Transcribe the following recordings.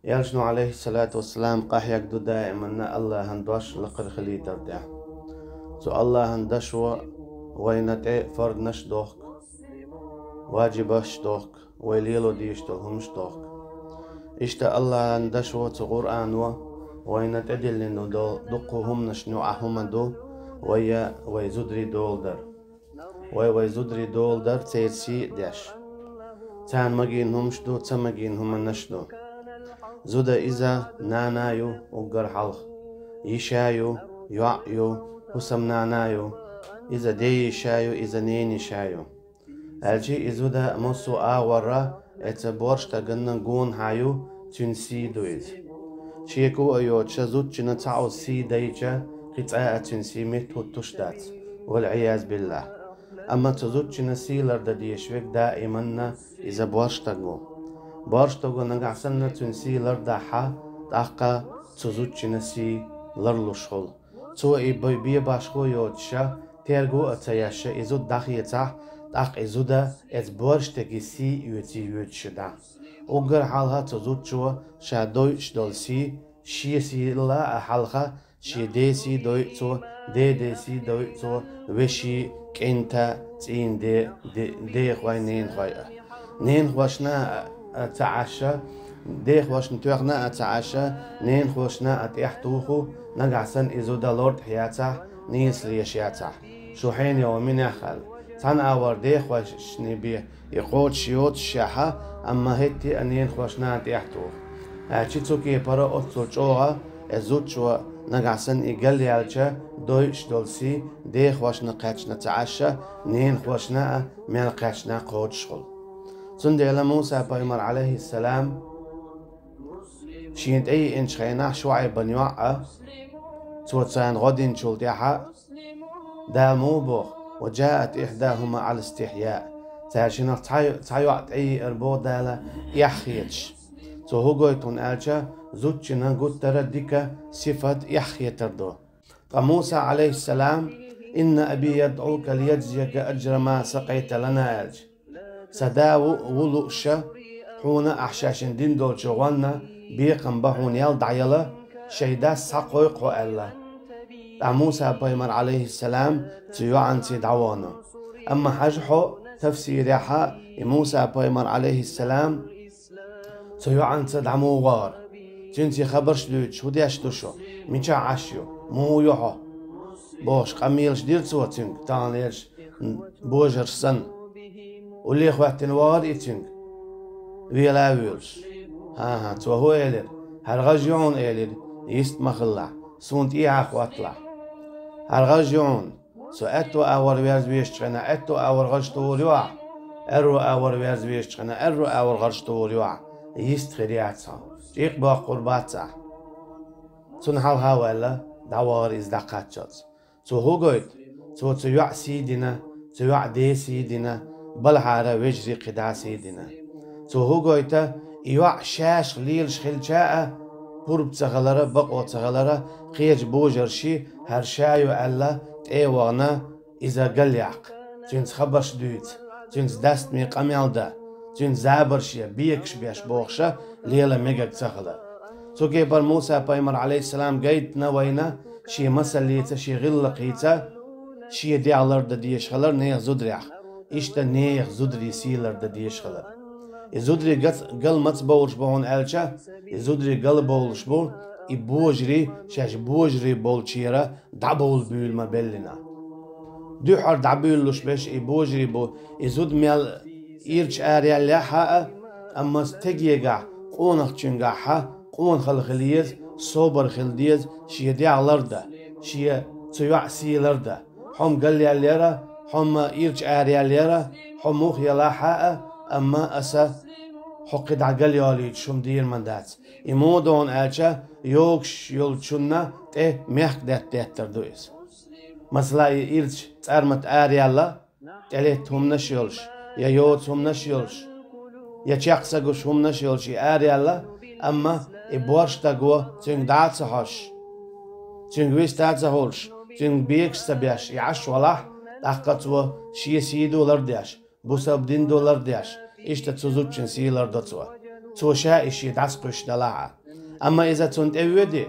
يالشنو عليه الصلاة والسلام قاح يقدو دائما الله هندوش لقر خلي تردع سو الله هندشو وينتع فرد نش دوخك واجبش دوخك ويليلو ديش همش دوخك إشتا الله هندشو تو قرآن وينتع دلنو دقو هم نشنو هم دو ويزدري دول در ويزدري دول در تيرسي داش تان مجين همش دو تمجين هم نشدو زودا إذا نانايو وقر حلق يشايو يعيو حسم نانايو إذا دي يشايو إذا نين يشايو الجي إزودا مصو آورا اتبورش تغنى قون هايو تنسي دويد شيكو أيو تشزود جنا تعو سي ديجا قطعة تنسي ميتو تشدات والعياذ بالله أما تزود جنا سي لرد ديشوك دائما إذا بورش تغو بارشتوغو نغاسن تنسي لرداحا داقا تزوجنا سي لرلوشول تو اي بي باشخو يوتشا تيرغو اتياشا ازو داخيتا داق ازودا از بارشتگي سي يوتشدا اوغر حالها تزوجو شادوي شدولسي شي سي لا حالها شي دي سي دوي تو دي سي دوي تو وشي كينتا تين دي خوينين خوي نين خوشنا تعشى ديخ واش نتوغنا أتعشى نين خوشنا أتيحتوخو نقعسن إزو دالورد حياته نيس ليشياته شو حين يومين يخل تان أور ديخ واش نبي يقود شيوت الشاحة أما هتي أنين خوشنا أتيحتوخ أتشيتوكي برا أتسو جوغا أزوت شو نقعسن إقل يالجا دويش دولسي ديخ واش نقاتش نتعشى نين خوشنا ملقاتشنا قود شغل سندي موسى بايمر عليه السلام شينت أي إنش خيناح شوعي بنيوعة توتسان غدين شلتيحة دامو بوخ وجاءت إحداهما على استحياء تاشينا تايوعت أي إربو دالا يحيتش تو هوغويتون ألشا زوتشنا قد تردك صفة يحيتردو فموسى عليه السلام إن أبي يدعوك ليجزيك أجر ما سقيت لنا ألش سداو ولوشا حونا أحشاشن دين دول شوانا بيقن بحون يالدع يلا شيدا ساقوي قو ألا موسى بايمر عليه السلام تيوعن تدعوانا أما حجحو تفسيرها موسى بايمر عليه السلام تيوعن تدعمو وار تنتي خبرش لوت شو ديش دوشو ميشا عشيو مو يوحو بوش قميلش دير تسوتنك تانيش بوجر سن واللي خواتن وار يتنك ويلا ويلش ها تو هو إلير هرغجيون إلير يست مخلع سونت إيها خواتلا هرغجيون سو أتو أور ويرز بيشتغنا أتو أور غشتو ريوع أرو أور ويرز بيشتغنا أرو أور غشتو ريوع يست خرياتها جيق با قرباتها سون حال هاولا دوار إز دقاتشات سو هو قويت سو تيوع سيدنا تيوع دي سيدنا بالحارة وجري قدا سيدنا تو هو قويتا يوع شاش ليلش خلشاء قرب تغلرة بقو تغلرة قيج بوجرشي هرشايو ألا تأيوانا إذا قليق تنس خبرش دويت تنس دست مي قميال دا تنس زابرشي بيكش بيش بوخشا ليلة ميقاق تغلر تو كيبر موسى بايمر عليه السلام قايت نوينا شي مسليتا شي غلقيتا شي ديالر دا ديش خلر نيخ زدريخ إشتا نيخ زدري سيلر دا ديش خلر إزودري قل متس بولش بون ألشا إزودري قل بولش بول إبوجري شاش بوجري بولشيرا دعبول بيل ما بلنا دوحر دعبولش بش إبوجري بو إزود ميال إيرش آريا لحا أما استجيجا قونخ چنجاحا قون خلخليز صوبر خلديز شي ديع لردا شي تيوع سي لردا حم قليا ليرا حم إيرش آريا ليرا حموخ يلاحا أما أسا حقد عقل يالي شم دير من دات إمودون ألشا يوكش يلشنا ته ميحك دات تردويس مثلا إيرش تأرمت آريالا تليت هم نشيلش يا يوت هم نشيلش يا تشاقساقوش هم نشيلش آريالا أما إبوارش تاقوا تنك دات سحوش تنك ويس دات سحولش تنك بيكش سبياش يعش ولاح تحقاتوا شي $100 دياش $1000 دياش إشتا تسوزوتشن سيلر دوتسوا تو شائش يدعسقش دلاعة أما إذا تنت أودي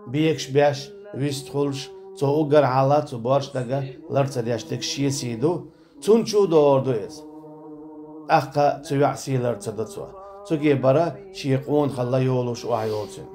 بيكش بيش ويستخلش تو أجر على تو بارش دقة لرتد يشتك شي سيدو تنشو دوردو إز أخا تو يعسي لرتد تو جي برا شي قون خلا يولوش وعيولتن